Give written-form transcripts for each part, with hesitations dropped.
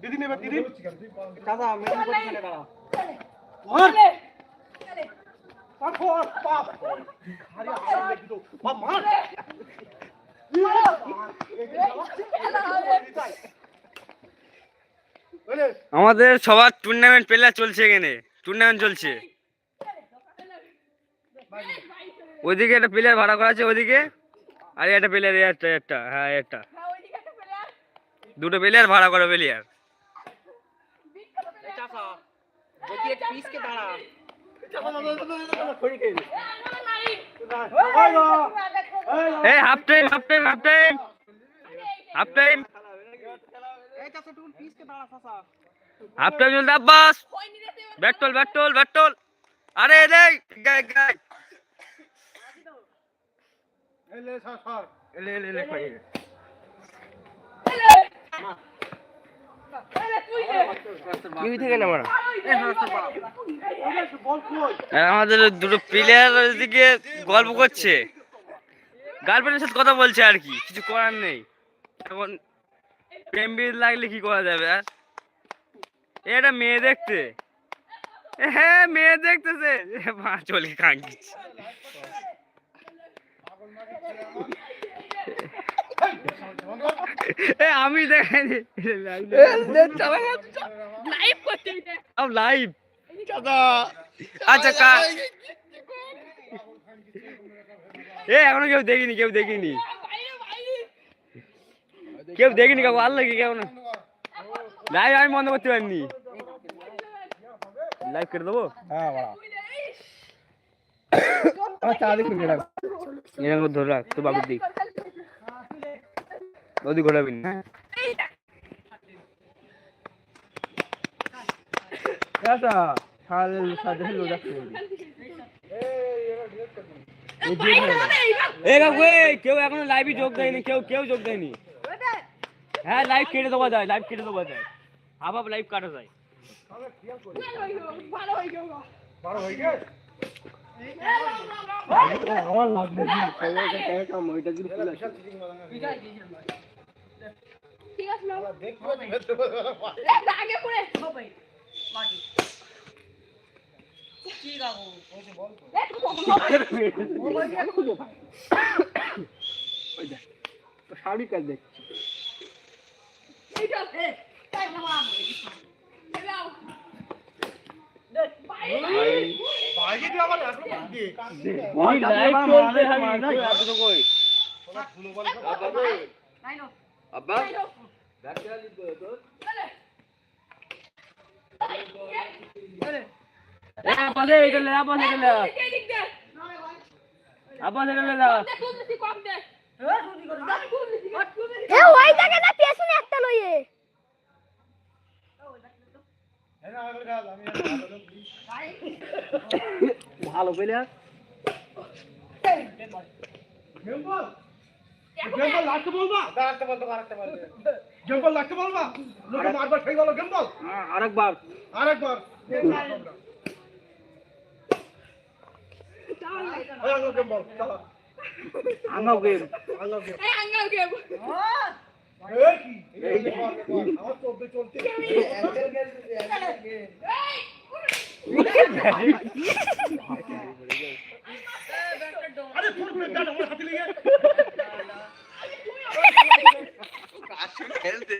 দিদি নেবে দিদি দাদা মেডিকেল করে খেলে দাঁড়া মার পাপ পাপ আরে আরে দেখি তো বাপ মার আমাদের সবার টুর্নামেন্ট প্লেয়ার চলছে এখানে টুর্নামেন্ট চলছে ওইদিকে একটা প্লেয়ার ভাড়া করা আছে ওইদিকে আর একটা প্লেয়ার একটা হ্যাঁ একটা দুটো প্লেয়ার ভাড়া করা প্লেয়ার এই half time half time half time half time half time চলতে আব্বাস ব্যাটল ব্যাটল ব্যাটল আরে রে গায় গায় এলে সর এলে এলে এলে কই কি থেকে না মারা আমাদের দুটো প্লেয়ার ওইদিকে গল্প করছে গার্লফ্রেন্ডের সাথে কথা বলছে আর কি কিছু করার নেই এখন প্রেম বিয়ে লাগলে কি করা যাবে আর এটা মেয়ে দেখতে হ্যাঁ মেয়ে দেখতেছে মা চলে কাঁদছে আমি দেখাইনি লাইভ আচ্ছা এখনো কেউ দেখিনি কেউ দেখিনি কাকু আল্লাহ কি কেউ না লাইভ আমি বন্ধ করতে পারিনি লাইভ করে দেবো এরকম ধরে রাখ তো বাবুর দিক ওদিক ঘোরাবি না কেউ এখনো লাইভে যোগ দেয়নি কেউ যোগ দেয়নি হ্যাঁ লাইভ কেটে দেওয়া যায় আবার লাইভ কাটা যায় আমার লাগবে ঠিক আছে না দেখো আগে পড়ে ভাই মাটি কি গাবো ওই বল ওই দেখ তো শাড়ি কাজ দেখ এইটা এ তাই মামা এলাও দেখ ভাই ভাই কি আবার আসবে দে ভাই লাইভ চলতে হবে না এত কই তোরা ভুলো বল নাই নো আব্বা ব্যাক করে দিতে তো আরে আপালে এটা লে আপালে এটা লে আপালে এটা লে কম দে এ ওই জায়গা না পেছনে একটা লইয়ে ভালো পেলে গেমবল লাগতে বলবা গেমবল লাগতে বলবা লোকে মারবার সেই গেল গেমবল আরেকবার আঙ্গাও গেমবল চলো আঙ্গাও গেম এই আঙ্গাও গেম এই কি এই আমার চলতে চলতে আরে তোর ব্যাট আমার হাতে লেগে কাশি খেলতে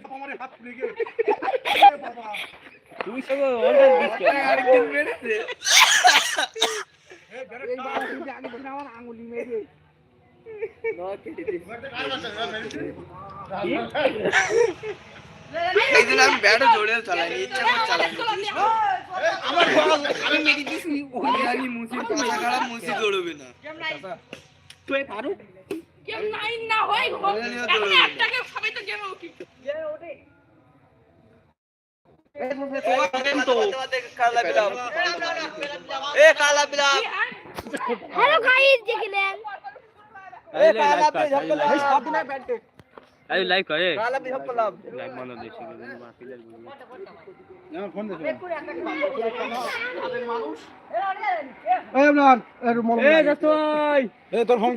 আমার হাত লেগে বাবা তুমি সব অনলাইন দিছো আরেকদিন মেরেছে এই বাবা তুমি আগে ধরে আমার আঙ্গুলি মেরে না কেটে দিই এই দিন আমি ব্যাটও জোরে চালাইনি ইচ্ছা করে চালাইনি আমার আমি মেরে দিছি ওই জানি মুসি পাশা খারাপ মুসি দৌড়বে না গেম নাই তুই পারো গেম নাই না হয় এখন একটাকে সবাই তো গেম ওকে এ ওঠে हेलो गाइस देख लें ए काला पे झपकल है सब ना बैठे अरे लाइव करे काला पे झपकल लाइव मानो देखी बाकी ले না ফোন দে ए इमरान ए তোর ফোন